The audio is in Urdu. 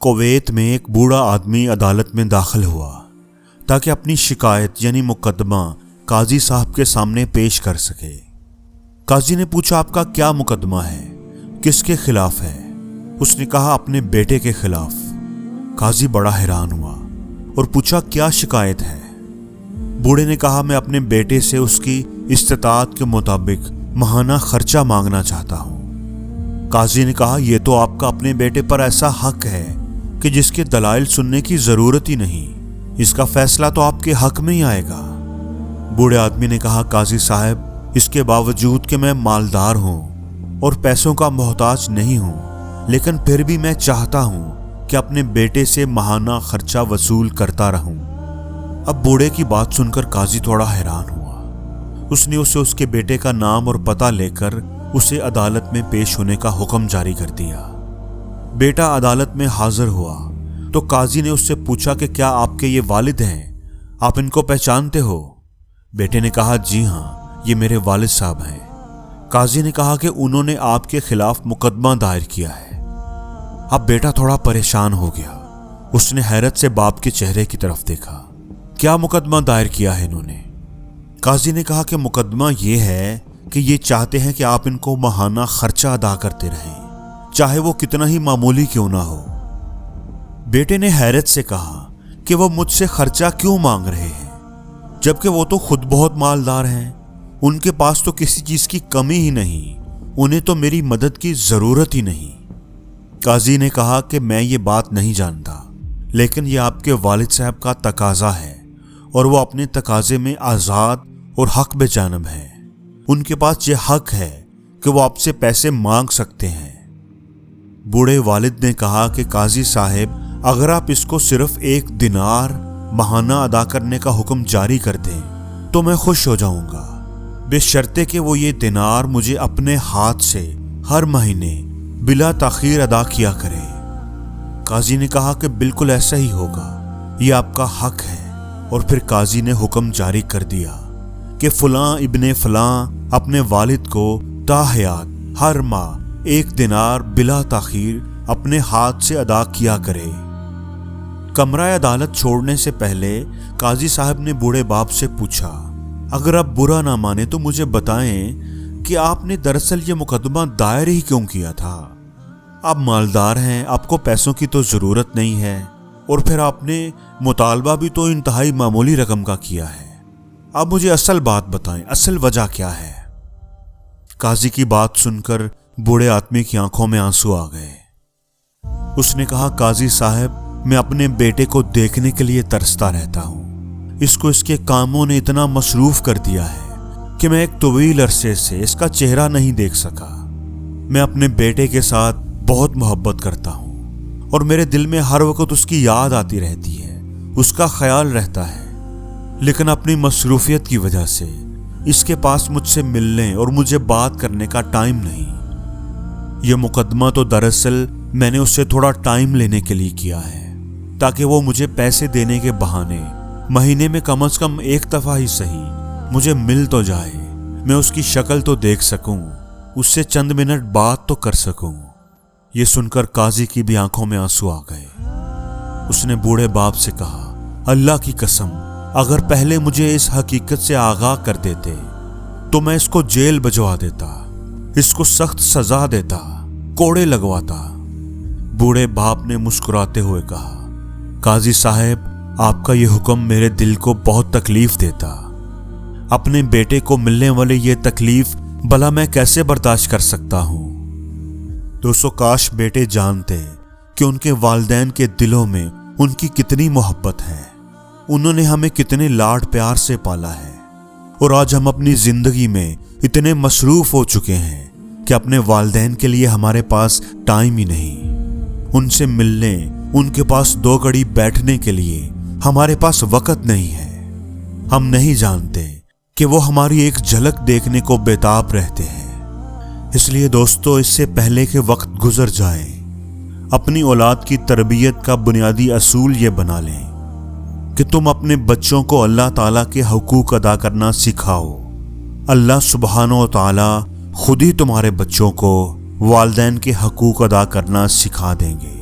کویت میں ایک بوڑھا آدمی عدالت میں داخل ہوا تاکہ اپنی شکایت یعنی مقدمہ قاضی صاحب کے سامنے پیش کر سکے۔ قاضی نے پوچھا، آپ کا کیا مقدمہ ہے، کس کے خلاف ہے؟ اس نے کہا، اپنے بیٹے کے خلاف۔ قاضی بڑا حیران ہوا اور پوچھا، کیا شکایت ہے؟ بوڑھے نے کہا، میں اپنے بیٹے سے اس کی استطاعت کے مطابق ماہانہ خرچہ مانگنا چاہتا ہوں۔ قاضی نے کہا، یہ تو آپ کا اپنے بیٹے پر ایسا حق ہے کہ جس کے دلائل سننے کی ضرورت ہی نہیں، اس کا فیصلہ تو آپ کے حق میں ہی آئے گا۔ بوڑھے آدمی نے کہا، قاضی صاحب، اس کے باوجود کہ میں مالدار ہوں اور پیسوں کا محتاج نہیں ہوں، لیکن پھر بھی میں چاہتا ہوں کہ اپنے بیٹے سے ماہانہ خرچہ وصول کرتا رہوں۔ اب بوڑھے کی بات سن کر قاضی تھوڑا حیران ہوا۔ اس نے اسے اس کے بیٹے کا نام اور پتہ لے کر اسے عدالت میں پیش ہونے کا حکم جاری کر دیا۔ بیٹا عدالت میں حاضر ہوا تو قاضی نے اس سے پوچھا کہ کیا آپ کے یہ والد ہیں، آپ ان کو پہچانتے ہو؟ بیٹے نے کہا، جی ہاں، یہ میرے والد صاحب ہیں۔ قاضی نے کہا کہ انہوں نے آپ کے خلاف مقدمہ دائر کیا ہے۔ اب بیٹا تھوڑا پریشان ہو گیا۔ اس نے حیرت سے باپ کے چہرے کی طرف دیکھا۔ کیا مقدمہ دائر کیا ہے انہوں نے؟ قاضی نے کہا کہ مقدمہ یہ ہے کہ یہ چاہتے ہیں کہ آپ ان کو ماہانہ خرچہ ادا کرتے رہیں، چاہے وہ کتنا ہی معمولی کیوں نہ ہو۔ بیٹے نے حیرت سے کہا کہ وہ مجھ سے خرچہ کیوں مانگ رہے ہیں، جبکہ وہ تو خود بہت مالدار ہیں، ان کے پاس تو کسی چیز کی کمی ہی نہیں، انہیں تو میری مدد کی ضرورت ہی نہیں۔ قاضی نے کہا کہ میں یہ بات نہیں جانتا، لیکن یہ آپ کے والد صاحب کا تقاضا ہے اور وہ اپنے تقاضے میں آزاد اور حق بے جانب ہیں۔ ان کے پاس یہ حق ہے کہ وہ آپ سے پیسے مانگ سکتے ہیں۔ بوڑھے والد نے کہا کہ قاضی صاحب، اگر آپ اس کو صرف 1 دینار ماہانہ ادا کرنے کا حکم جاری کر دیں تو میں خوش ہو جاؤں گا، بے شرطے کہ وہ یہ دینار مجھے اپنے ہاتھ سے ہر مہینے بلا تاخیر ادا کیا کرے۔ قاضی نے کہا کہ بالکل ایسا ہی ہوگا، یہ آپ کا حق ہے۔ اور پھر قاضی نے حکم جاری کر دیا کہ فلاں ابن فلاں اپنے والد کو تا حیات ہر ماہ 1 دینار بلا تاخیر اپنے ہاتھ سے ادا کیا کرے۔ کمرہ عدالت چھوڑنے سے پہلے قاضی صاحب نے بوڑھے باپ سے پوچھا، اگر آپ برا نہ مانے تو مجھے بتائیں کہ آپ نے دراصل یہ مقدمہ دائر ہی کیوں کیا تھا؟ آپ مالدار ہیں، آپ کو پیسوں کی تو ضرورت نہیں ہے، اور پھر آپ نے مطالبہ بھی تو انتہائی معمولی رقم کا کیا ہے۔ آپ مجھے اصل بات بتائیں، اصل وجہ کیا ہے؟ قاضی کی بات سن کر بوڑھے آدمی کی آنکھوں میں آنسو آ گئے۔ اس نے کہا، قاضی صاحب، میں اپنے بیٹے کو دیکھنے کے لیے ترستا رہتا ہوں، اس کو اس کے کاموں نے اتنا مصروف کر دیا ہے کہ میں ایک طویل عرصے سے اس کا چہرہ نہیں دیکھ سکا۔ میں اپنے بیٹے کے ساتھ بہت محبت کرتا ہوں اور میرے دل میں ہر وقت اس کی یاد آتی رہتی ہے، اس کا خیال رہتا ہے، لیکن اپنی مصروفیت کی وجہ سے اس کے پاس مجھ سے ملنے اور مجھے بات کرنے کا ٹائم نہیں۔ یہ مقدمہ تو دراصل میں نے اس سے تھوڑا ٹائم لینے کے لیے کیا ہے، تاکہ وہ مجھے پیسے دینے کے بہانے مہینے میں کم از کم 1 دفعہ ہی صحیح مجھے مل تو جائے، میں اس کی شکل تو دیکھ سکوں، اس سے چند منٹ بات تو کر سکوں۔ یہ سن کر قاضی کی بھی آنکھوں میں آنسو آ گئے۔ اس نے بوڑھے باپ سے کہا، اللہ کی قسم، اگر پہلے مجھے اس حقیقت سے آگاہ کر دیتے تو میں اس کو جیل بھجوا دیتا، اس کو سخت سزا دیتا، کوڑے لگواتا۔ بوڑھے باپ نے مسکراتے ہوئے کہا، قاضی صاحب، آپ کا یہ حکم میرے دل کو بہت تکلیف دیتا۔ اپنے بیٹے کو ملنے والی یہ تکلیف بھلا میں کیسے برداشت کر سکتا ہوں؟ دوستو، کاش بیٹے جانتے کہ ان کے والدین کے دلوں میں ان کی کتنی محبت ہے، انہوں نے ہمیں کتنے لاڈ پیار سے پالا ہے، اور آج ہم اپنی زندگی میں اتنے مصروف ہو چکے ہیں کہ اپنے والدین کے لیے ہمارے پاس ٹائم ہی نہیں، ان سے ملنے، ان کے پاس 2 گھڑی بیٹھنے کے لیے ہمارے پاس وقت نہیں ہے۔ ہم نہیں جانتے کہ وہ ہماری ایک جھلک دیکھنے کو بےتاب رہتے ہیں۔ اس لیے دوستو، اس سے پہلے کہ وقت گزر جائے، اپنی اولاد کی تربیت کا بنیادی اصول یہ بنا لیں کہ تم اپنے بچوں کو اللہ تعالیٰ کے حقوق ادا کرنا سکھاؤ۔ اللہ سبحانہ و تعالیٰ خود ہی تمہارے بچوں کو والدین کے حقوق ادا کرنا سکھا دیں گے۔